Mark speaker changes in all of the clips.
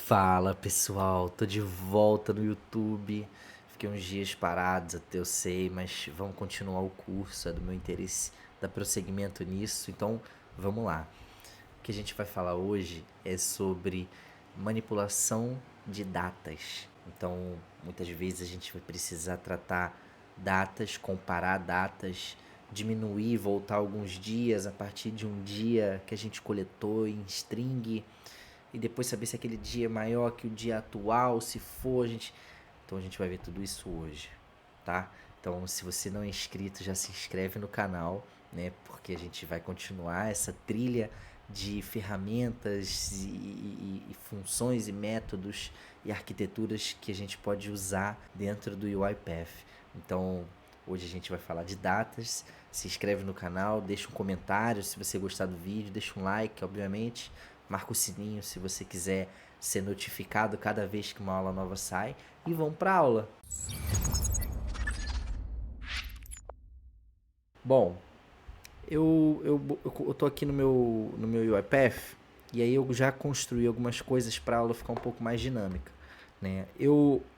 Speaker 1: Fala pessoal, tô de volta no YouTube. Fiquei uns dias parados, até eu sei, mas vamos continuar o curso, é do meu interesse dar prosseguimento nisso, então vamos lá. O que a gente vai falar hoje é sobre manipulação de datas. Então, muitas vezes a gente vai precisar tratar datas, comparar datas, diminuir, voltar alguns dias a partir de um dia que a gente coletou em string e depois saber se aquele dia é maior que o dia atual, se for, a gente. Então a gente vai ver tudo isso hoje, tá? Então, se você não é inscrito, já se inscreve no canal, né? Porque a gente vai continuar essa trilha de ferramentas e funções e métodos e arquiteturas que a gente pode usar dentro do UiPath. Então, hoje a gente vai falar de datas. Se inscreve no canal, deixa um comentário se você gostar do vídeo, deixa um like, obviamente. Marca o sininho se você quiser ser notificado cada vez que uma aula nova sai. E vamos para a aula. Bom, eu tô aqui no meu UiPath e aí eu já construí algumas coisas para a aula ficar um pouco mais dinâmica, né?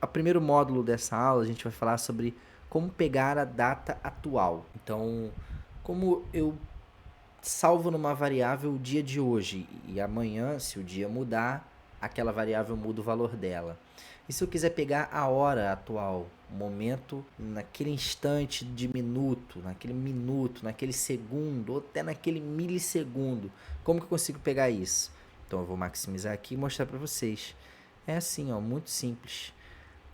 Speaker 1: A primeiro módulo dessa aula a gente vai falar sobre como pegar a data atual. Então, como eu salvo numa variável o dia de hoje e amanhã, se o dia mudar, aquela variável muda o valor dela. E se eu quiser pegar a hora atual, o momento, naquele instante de minuto, naquele segundo, ou até naquele milissegundo, como que eu consigo pegar isso? Então eu vou maximizar aqui e mostrar para vocês. É assim, ó, muito simples.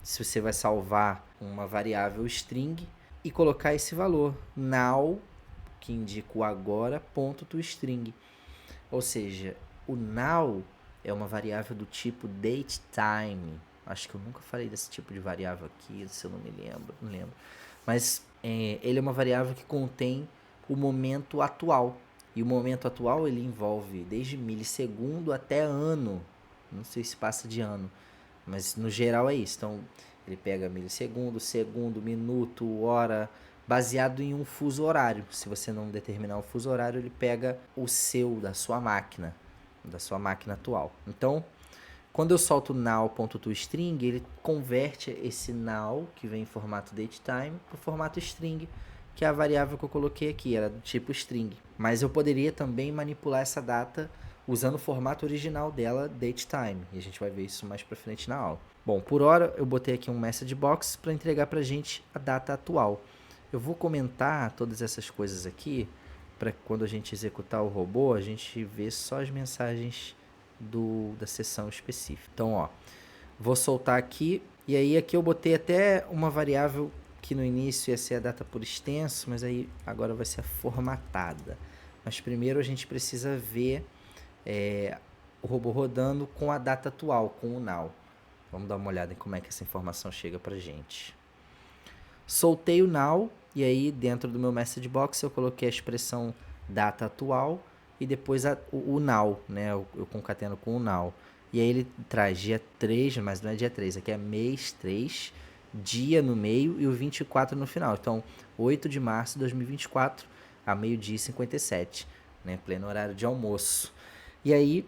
Speaker 1: Se você vai salvar uma variável string e colocar esse valor, now, que indica o agora, ponto toString. Ou seja, o now é uma variável do tipo datetime. Acho que eu nunca falei desse tipo de variável aqui, se eu não me lembro, não lembro. Mas ele é uma variável que contém o momento atual. E o momento atual ele envolve desde milissegundo até ano. Não sei se passa de ano, mas no geral é isso. Então ele pega milissegundo, segundo, minuto, hora, baseado em um fuso horário. Se você não determinar o fuso horário, ele pega o seu, da sua máquina atual. Então, quando eu solto now.toString, ele converte esse now, que vem em formato datetime, para o formato string, que é a variável que eu coloquei aqui, era do tipo string. Mas eu poderia também manipular essa data usando o formato original dela, datetime. E a gente vai ver isso mais para frente na aula. Bom, por hora eu botei aqui um message box para entregar para a gente a data atual. Eu vou comentar todas essas coisas aqui para quando a gente executar o robô, a gente ver só as mensagens da sessão específica. Então, ó, vou soltar aqui e aí aqui eu botei até uma variável que no início ia ser a data por extenso, mas aí agora vai ser a formatada. Mas primeiro a gente precisa ver o robô rodando com a data atual, com o now. Vamos dar uma olhada em como é que essa informação chega pra gente. Soltei o now e aí dentro do meu message box eu coloquei a expressão data atual e depois o now, né? Eu concateno com o now. E aí ele traz dia 3, mas não é dia 3, aqui é mês 3, dia no meio e o 24 no final. Então, 8 de março de 2024, a meio-dia e 57, né? Pleno horário de almoço. E aí,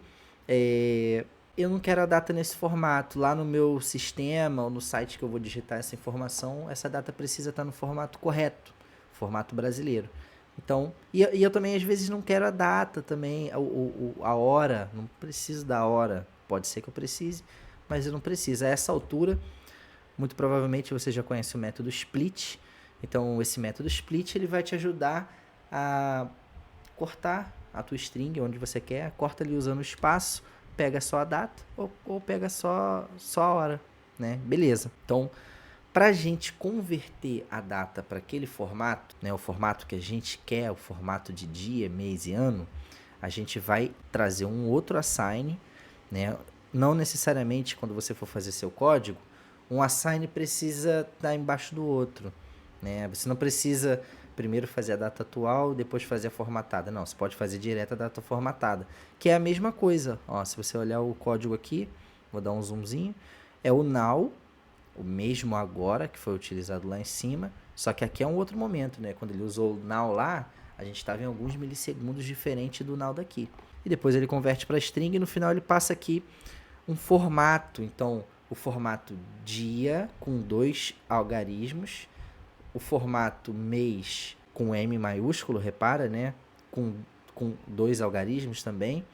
Speaker 1: eu não quero a data nesse formato. Lá no meu sistema ou no site que eu vou digitar essa informação, essa data precisa estar no formato correto, formato brasileiro. Então, e eu também às vezes não quero a data também, a hora, não preciso da hora. Pode ser que eu precise, mas eu não preciso. A essa altura, muito provavelmente você já conhece o método split. Então, esse método split ele vai te ajudar a cortar a tua string onde você quer, corta ali usando o espaço, pega só a data ou pega só a hora, né? Beleza. Então, para a gente converter a data para aquele formato, né, o formato que a gente quer, o formato de dia, mês e ano, a gente vai trazer um outro assign, né? Não necessariamente quando você for fazer seu código, um assign precisa estar embaixo do outro, né? Você não precisa primeiro fazer a data atual, depois fazer a formatada. Não, você pode fazer direto a data formatada, que é a mesma coisa. Ó, se você olhar o código aqui, vou dar um zoomzinho, é o now, o mesmo agora que foi utilizado lá em cima, só que aqui é um outro momento, né? Quando ele usou o now lá, a gente estava em alguns milissegundos diferente do now daqui. E depois ele converte para string e no final ele passa aqui Um formato, então, o formato dia com 2 algarismos, o formato mês com M maiúsculo, repara, né? Com 2 algarismos também,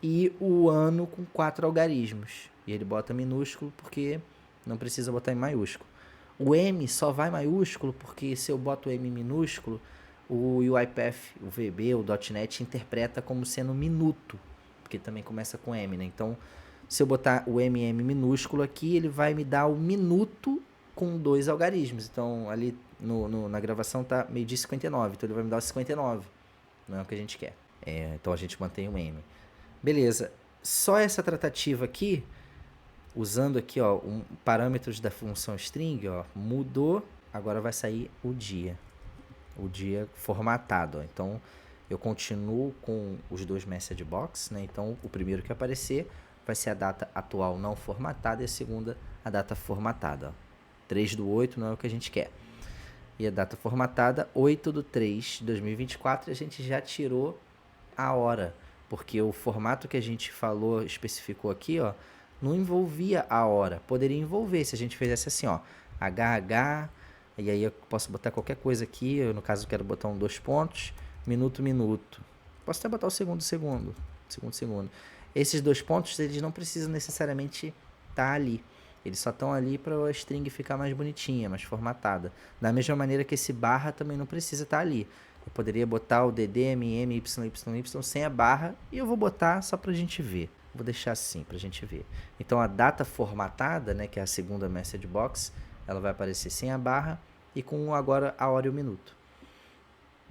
Speaker 1: e o ano com 4 algarismos. E ele bota minúsculo porque não precisa botar em maiúsculo. O M só vai maiúsculo porque se eu boto o M minúsculo, o UiPath, o VB, o .NET interpreta como sendo minuto, porque também começa com M, né? Então, se eu botar o MM minúsculo aqui, ele vai me dar o minuto com 2 algarismos. Então, ali na gravação tá meio-dia 59, então ele vai me dar o 59. Não é o que a gente quer. Então a gente mantém o M. Beleza. Só essa tratativa aqui, usando aqui, ó, parâmetros da função string, ó, mudou, agora vai sair o dia. O dia formatado, ó. Então, eu continuo com os 2 message box, né? Então, o primeiro que aparecer vai ser a data atual não formatada e a segunda a data formatada, ó. 3/8 não é o que a gente quer. E a data formatada, 8/3/2024, a gente já tirou a hora, porque o formato que a gente falou, especificou aqui, ó, não envolvia a hora. Poderia envolver se a gente fizesse assim, ó, HH, e aí eu posso botar qualquer coisa aqui, eu, no caso, quero botar 2 pontos, minuto, minuto. Posso até botar o segundo. Esses 2 pontos, eles não precisam necessariamente estar ali. Eles só estão ali para a string ficar mais bonitinha, mais formatada. Da mesma maneira que esse barra também não precisa estar ali. Eu poderia botar o DD, MM, YYY sem a barra e eu vou botar só para a gente ver. Vou deixar assim para a gente ver. Então a data formatada, né, que é a segunda message box, ela vai aparecer sem a barra e com agora a hora e o minuto.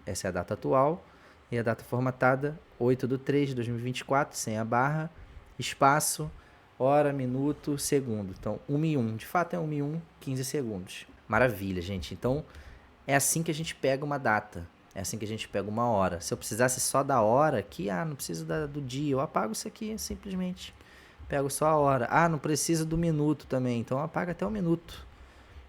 Speaker 1: Essa é a data atual e a data formatada 8/3/2024 sem a barra, espaço, hora, minuto, segundo. Então 1 e 1. De fato é 1 e 1, 15 segundos. Maravilha, gente. Então é assim que a gente pega uma data. É assim que a gente pega uma hora. Se eu precisasse só da hora aqui, não preciso do dia, eu apago isso aqui simplesmente. Pego só a hora. Não preciso do minuto também, então apaga até o minuto.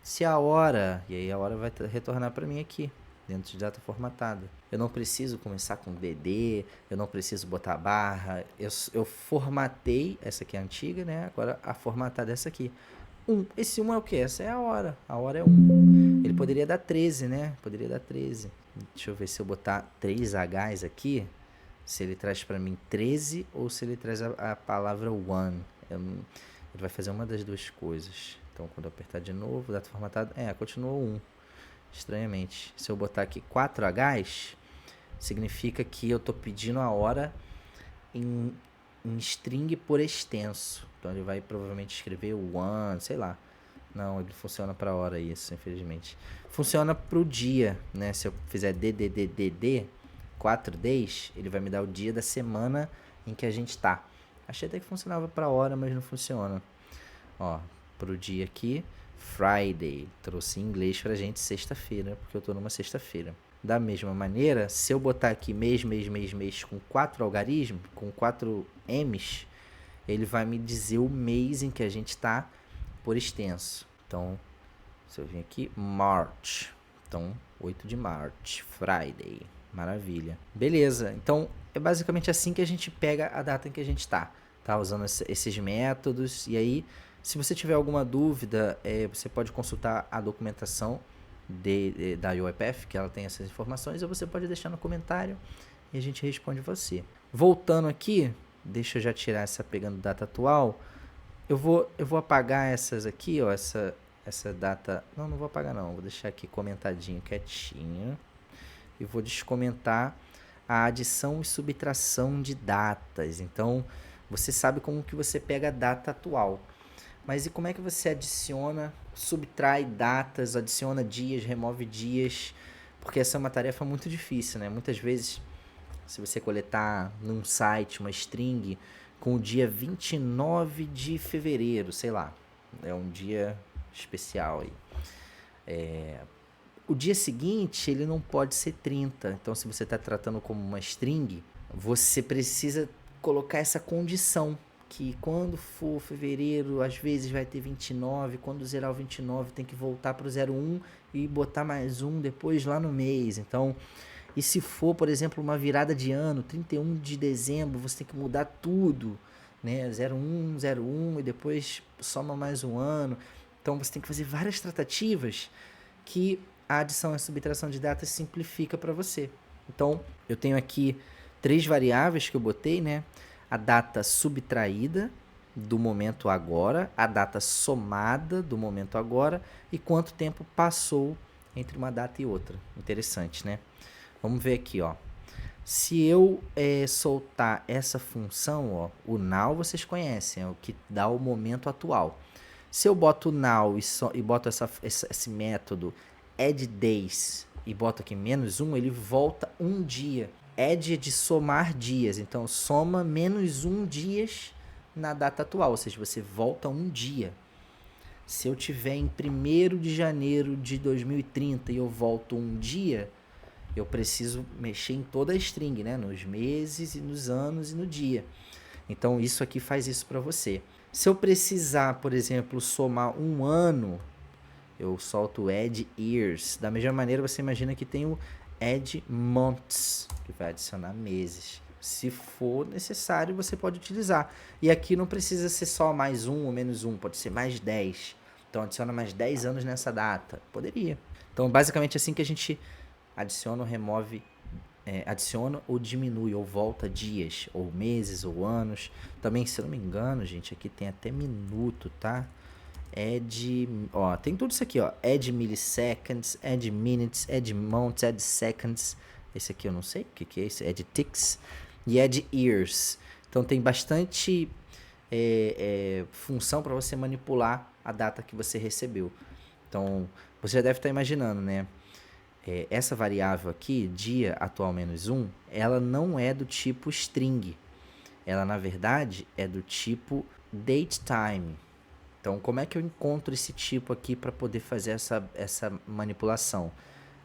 Speaker 1: Se a hora, e aí a hora vai retornar para mim aqui, dentro de data formatada. Eu não preciso começar com DD, eu não preciso botar barra. Eu formatei, essa aqui é a antiga, né? Agora a formatada é essa aqui. Esse 1 é o que? Essa é a hora. A hora é 1. Ele poderia dar 13, né? Poderia dar 13. Deixa eu ver se eu botar 3 Hs aqui, se ele traz para mim 13 ou se ele traz a palavra one. Ele vai fazer uma das duas coisas. Então, quando eu apertar de novo, data formatada, continuou 1. Estranhamente. Se eu botar aqui 4 Hs, significa que eu estou pedindo a hora em string por extenso. Então, ele vai provavelmente escrever one, sei lá. Não, ele funciona para hora isso, infelizmente. Funciona para o dia, né? Se eu fizer DDDDD, 4 days, ele vai me dar o dia da semana em que a gente tá. Achei até que funcionava para hora, mas não funciona. Ó, pro dia aqui, Friday. Trouxe em inglês pra gente sexta-feira, porque eu tô numa sexta-feira. Da mesma maneira, se eu botar aqui mês com 4 algarismos, com 4 M's, ele vai me dizer o mês em que a gente tá por extenso. Então, se eu vir aqui, March. Então, 8 de March, Friday. Maravilha. Beleza. Então, é basicamente assim que a gente pega a data em que a gente tá usando esses métodos. E aí, se você tiver alguma dúvida, você pode consultar a documentação da UiPath, que ela tem essas informações, ou você pode deixar no comentário e a gente responde você. Voltando aqui, deixa eu já tirar essa pegando data atual. Eu vou apagar essas aqui, ó, essa data... Não vou apagar não, vou deixar aqui comentadinho, quietinho. E vou descomentar a adição e subtração de datas. Então, você sabe como que você pega a data atual. Mas e como é que você adiciona, subtrai datas, adiciona dias, remove dias? Porque essa é uma tarefa muito difícil, né? Muitas vezes, se você coletar num site uma string com o dia 29 de fevereiro, sei lá, é um dia especial aí. O dia seguinte, ele não pode ser 30. Então, se você está tratando como uma string, você precisa colocar essa condição, que quando for fevereiro, às vezes vai ter 29, quando zerar o 29 tem que voltar para o 01 e botar mais um depois lá no mês. Então, e se for, por exemplo, uma virada de ano, 31 de dezembro, você tem que mudar tudo. né? 01, e depois soma mais um ano. Então você tem que fazer várias tratativas que a adição e a subtração de datas simplifica para você. Então, eu tenho aqui 3 variáveis que eu botei, né? A data subtraída do momento agora, a data somada do momento agora e quanto tempo passou entre uma data e outra. Interessante, né? Vamos ver aqui, ó. Se eu soltar essa função, ó, o now vocês conhecem, é o que dá o momento atual. Se eu boto o now e boto esse método addDays e boto aqui -1, ele volta um dia. Add é de somar dias, então soma -1 dias na data atual, ou seja, você volta um dia. Se eu tiver em 1º de janeiro de 2030 e eu volto um dia, eu preciso mexer em toda a string, né? Nos meses e nos anos e no dia. Então isso aqui faz isso para você. Se eu precisar, por exemplo, somar um ano, eu solto o add years. Da mesma maneira, você imagina que tem o add months, que vai adicionar meses. Se for necessário, você pode utilizar. E aqui não precisa ser só mais um ou menos um, pode ser mais 10. Então adiciona mais 10 anos nessa data. Poderia. Então basicamente assim que a gente adiciona ou remove, adiciona ou diminui, ou volta dias, ou meses, ou anos. Também, se eu não me engano, gente, aqui tem até minuto, tá? Ó, tem tudo isso aqui, ó. Add milliseconds, add minutes, add months, add seconds. Esse aqui eu não sei o que é esse. Add ticks e add years. Então tem bastante função para você manipular a data que você recebeu. Então, você já deve estar imaginando, né? Essa variável aqui, dia atual -1, ela não é do tipo string. Ela, na verdade, é do tipo datetime. Então, como é que eu encontro esse tipo aqui para poder fazer essa manipulação?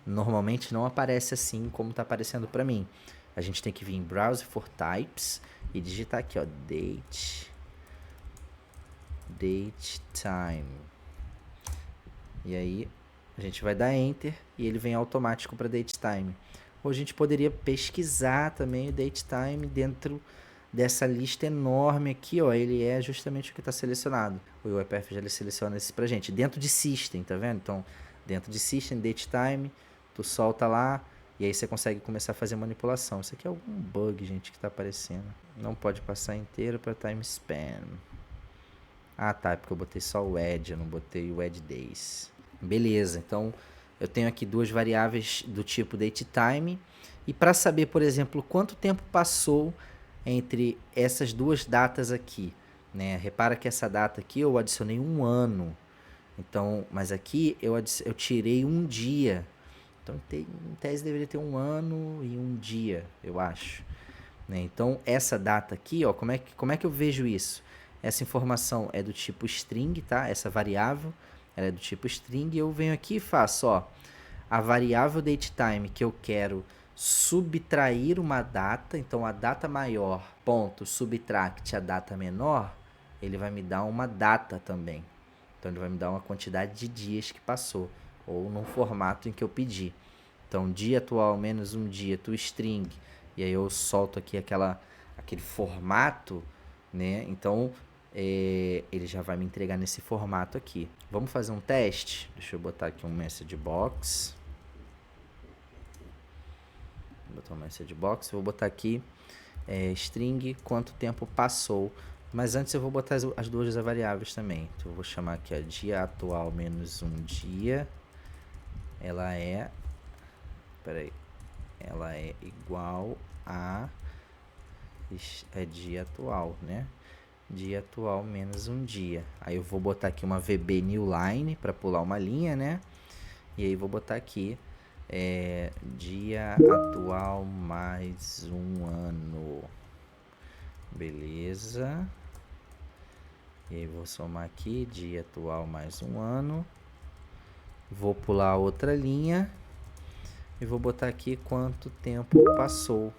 Speaker 1: Normalmente não aparece assim como está aparecendo para mim. A gente tem que vir em Browse for Types e digitar aqui, ó, datetime. E aí a gente vai dar Enter e ele vem automático para datetime. Ou a gente poderia pesquisar também o datetime dentro dessa lista enorme aqui, ó. Ele é justamente o que está selecionado. O UiPath já seleciona isso pra gente. Dentro de System, tá vendo? Então, dentro de System, datetime, tu solta lá e aí você consegue começar a fazer manipulação. Isso aqui é algum bug, gente, que está aparecendo. Não pode passar inteiro para time span. Ah, tá, é porque eu botei só o add, eu não botei o addDays. Beleza, então eu tenho aqui 2 variáveis do tipo datetime. E para saber, por exemplo, quanto tempo passou entre essas 2 datas aqui, né? Repara que essa data aqui eu adicionei um ano. Então, mas aqui eu tirei um dia. Então, em tese deveria ter um ano e um dia, eu acho. Né? Então, essa data aqui, ó, como é que eu vejo isso? Essa informação é do tipo string, tá? Essa variável, ela é do tipo string. E eu venho aqui e faço, ó, a variável datetime que eu quero subtrair uma data. Então, a data maior, ponto, subtract a data menor, ele vai me dar uma data também. Então, ele vai me dar uma quantidade de dias que passou, ou num formato em que eu pedi. Então, dia atual menos um dia, toString, e aí eu solto aqui aquele formato, né? Então, ele já vai me entregar nesse formato aqui. Vamos fazer um teste? Deixa eu botar aqui um message box. Vou botar um message box. Vou botar aqui string, quanto tempo passou. Mas antes eu vou botar as 2 variáveis também. Então, eu vou chamar aqui a dia atual menos um dia. Ela é... Peraí. Ela é igual a... É dia atual, né? Dia atual menos um dia. Aí eu vou botar aqui uma VB newline para pular uma linha, né? E aí vou botar aqui dia atual mais um ano. Beleza. E aí vou somar aqui dia atual mais um ano. Vou pular outra linha e vou botar aqui quanto tempo passou.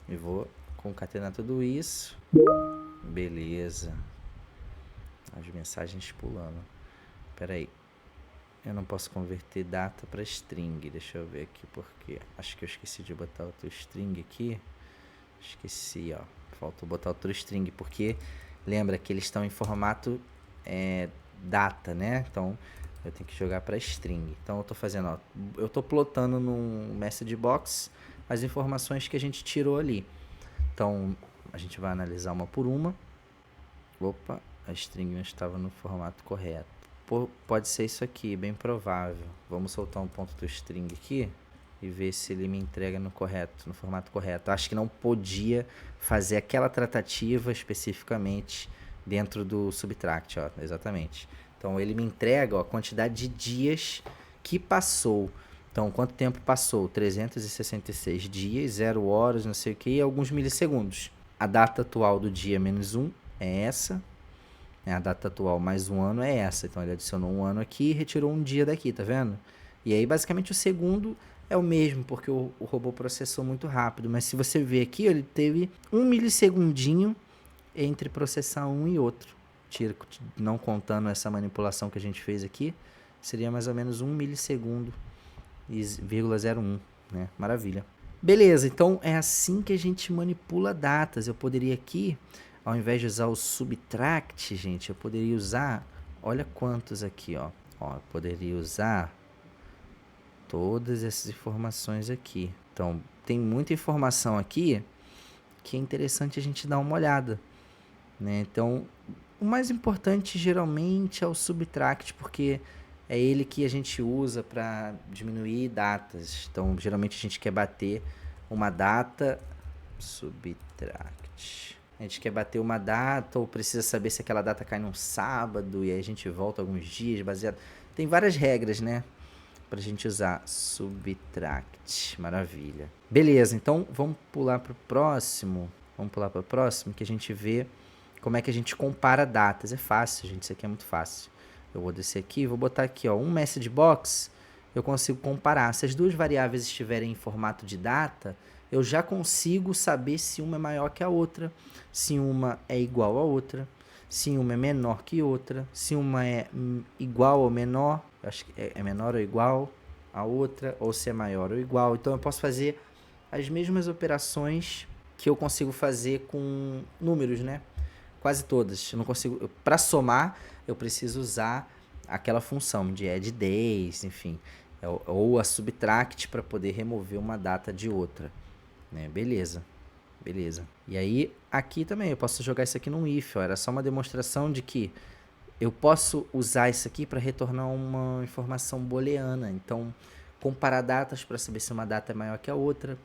Speaker 1: E vou concatenar tudo isso. Beleza. As mensagens pulando. Espera aí. Eu não posso converter data para string. Deixa eu ver aqui porque acho que eu esqueci de botar outro string aqui. Esqueci, ó. faltou botar o toString, porque lembra que eles estão em formato data, né? Então, eu tenho que jogar para string. Então, eu estou fazendo, ó, eu estou plotando num message box as informações que a gente tirou ali. Então, a gente vai analisar uma por uma. Opa, a string não estava no formato correto. Pode ser isso aqui, bem provável. Vamos soltar um ponto do string aqui e ver se ele me entrega no formato correto. Acho que não podia fazer aquela tratativa especificamente dentro do subtract, ó, exatamente. Então ele me entrega, ó, a quantidade de dias que passou. Então, quanto tempo passou? 366 dias, 0 horas, não sei o que, e alguns milissegundos. A data atual do dia menos 1 é essa. A data atual mais um ano é essa. Então, ele adicionou um ano aqui e retirou um dia daqui, tá vendo? E aí, basicamente, o segundo é o mesmo, porque o robô processou muito rápido. Mas se você ver aqui, ele teve 1 milissegundinho entre processar um e outro. Não contando essa manipulação que a gente fez aqui, seria mais ou menos 1 milissegundo e 0,01, né? Maravilha. Beleza, então é assim que a gente manipula datas. Eu poderia aqui, ao invés de usar o subtract, gente, eu poderia usar, olha quantos aqui, ó. Eu poderia usar todas essas informações aqui. Então, tem muita informação aqui que é interessante a gente dar uma olhada, né? Então, o mais importante geralmente é o subtract, porque é ele que a gente usa para diminuir datas. Então, geralmente a gente quer bater uma data, subtract. A gente quer bater uma data ou precisa saber se aquela data cai num sábado e aí a gente volta alguns dias baseado. Tem várias regras, né? Pra gente usar subtract. Maravilha. Beleza, então vamos pular pro próximo. Vamos pular para o próximo que a gente vê como é que a gente compara datas. É fácil, gente, isso aqui é muito fácil. Eu vou descer aqui, vou botar aqui, ó, um message box, eu consigo comparar. Se as duas variáveis estiverem em formato de data, eu já consigo saber se uma é maior que a outra, se uma é igual a outra, se uma é menor que outra, se uma é igual ou menor, acho que é menor ou igual a outra, ou se é maior ou igual. Então eu posso fazer as mesmas operações que eu consigo fazer com números, né? Quase todas. Eu não consigo. Para somar, eu preciso usar aquela função de add days, enfim, ou a subtract para poder remover uma data de outra, né? Beleza. E aí, aqui também, eu posso jogar isso aqui num if, ó. Era só uma demonstração de que eu posso usar isso aqui para retornar uma informação booleana. Então, comparar datas para saber se uma data é maior que a outra,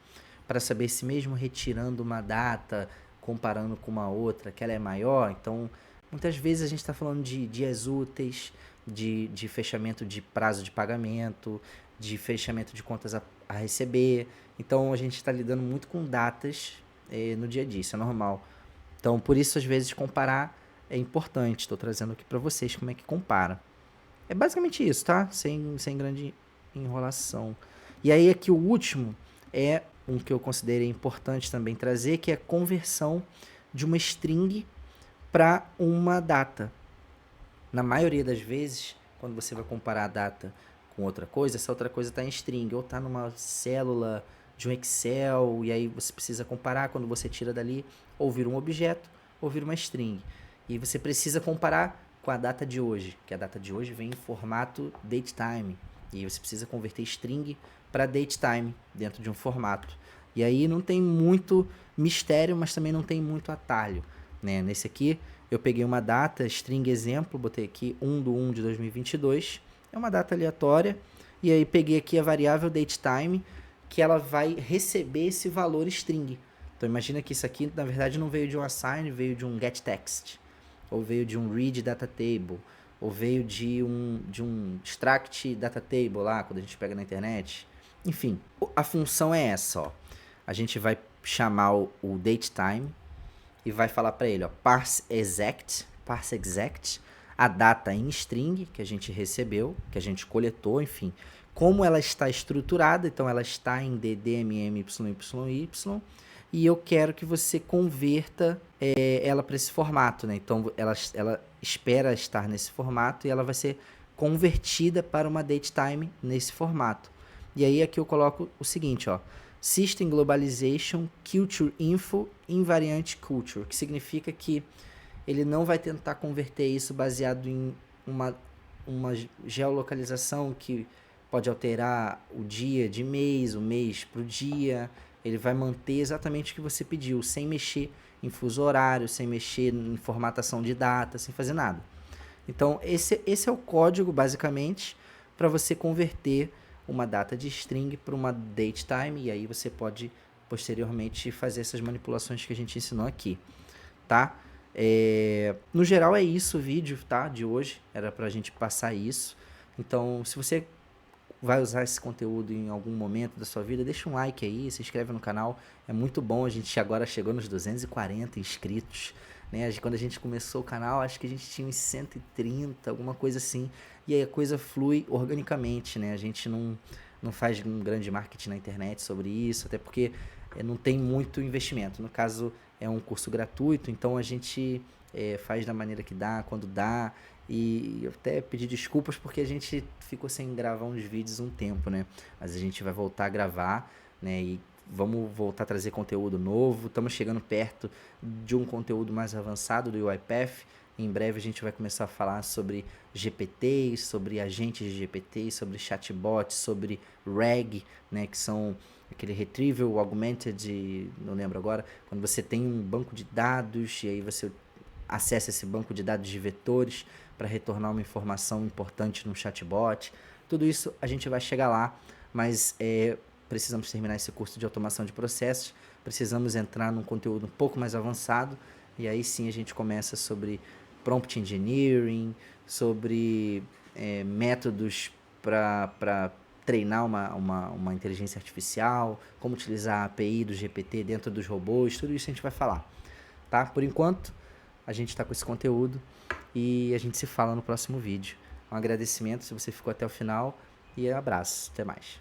Speaker 1: para saber se mesmo retirando uma data, comparando com uma outra, que ela é maior. Então, muitas vezes a gente está falando de dias úteis, de fechamento de prazo de pagamento, de fechamento de contas a receber. Então, a gente está lidando muito com datas no dia a dia, isso é normal. Então, por isso, às vezes, comparar é importante. Estou trazendo aqui para vocês como é que compara. É basicamente isso, tá? Sem grande enrolação. E aí, aqui o último é um que eu considerei importante também trazer, que é a conversão de uma string para uma data. Na maioria das vezes, quando você vai comparar a data com outra coisa, essa outra coisa está em string, ou está numa célula de um Excel, e aí você precisa comparar, quando você tira dali, ou vira um objeto, ou vira uma string. E você precisa comparar com a data de hoje, que a data de hoje vem em formato datetime, e você precisa converter string para datetime dentro de um formato. E aí não tem muito mistério, mas também não tem muito atalho, né? Nesse aqui, eu peguei uma data, string exemplo, botei aqui 1/1 de 2022, é uma data aleatória, e aí peguei aqui a variável datetime, que ela vai receber esse valor string. Então imagina que isso aqui, na verdade, não veio de um assign, veio de um getText, ou veio de um read data table, ou veio de um extract data table lá, quando a gente pega na internet. Enfim, a função é essa, ó. A gente vai chamar o datetime e vai falar para ele, ó, parse exact, a data em string que a gente recebeu, que a gente coletou, enfim, como ela está estruturada. Então ela está em ddmmyyyy, e eu quero que você converta ela para esse formato, né? Então ela espera estar nesse formato e ela vai ser convertida para uma datetime nesse formato. E aí aqui eu coloco o seguinte, ó, System Globalization Culture Info Invariant Culture, que significa que ele não vai tentar converter isso baseado em uma geolocalização que pode alterar o dia de mês, o mês para o dia. Ele vai manter exatamente o que você pediu, sem mexer em fuso horário, sem mexer em formatação de data, sem fazer nada. Então, esse é o código, basicamente, para você converter uma data de string para uma datetime, e aí você pode, posteriormente, fazer essas manipulações que a gente ensinou aqui, tá? No geral, é isso o vídeo, tá? De hoje, era para a gente passar isso. Então, se você vai usar esse conteúdo em algum momento da sua vida, deixa um like aí, se inscreve no canal, é muito bom. A gente agora chegou nos 240 inscritos, né? Quando a gente começou o canal, acho que a gente tinha uns 130, alguma coisa assim, e aí a coisa flui organicamente, né? A gente não faz um grande marketing na internet sobre isso, até porque não tem muito investimento. No caso, é um curso gratuito, então a gente faz da maneira que dá, quando dá. E eu até pedi desculpas porque a gente ficou sem gravar uns vídeos um tempo, né? Mas a gente vai voltar a gravar, né? E vamos voltar a trazer conteúdo novo. Estamos chegando perto de um conteúdo mais avançado do UiPath. Em breve a gente vai começar a falar sobre GPTs, sobre agentes de GPTs, sobre chatbots, sobre RAG, né? Que são aquele Retrieval Augmented, não lembro agora, quando você tem um banco de dados e aí você acessa esse banco de dados de vetores para retornar uma informação importante no chatbot. Tudo isso a gente vai chegar lá, mas precisamos terminar esse curso de automação de processos, precisamos entrar num conteúdo um pouco mais avançado, e aí sim a gente começa sobre prompt engineering, sobre métodos para treinar uma inteligência artificial, como utilizar a API do GPT dentro dos robôs, tudo isso a gente vai falar, tá? Por enquanto, a gente está com esse conteúdo e a gente se fala no próximo vídeo. Um agradecimento se você ficou até o final e abraço. Até mais.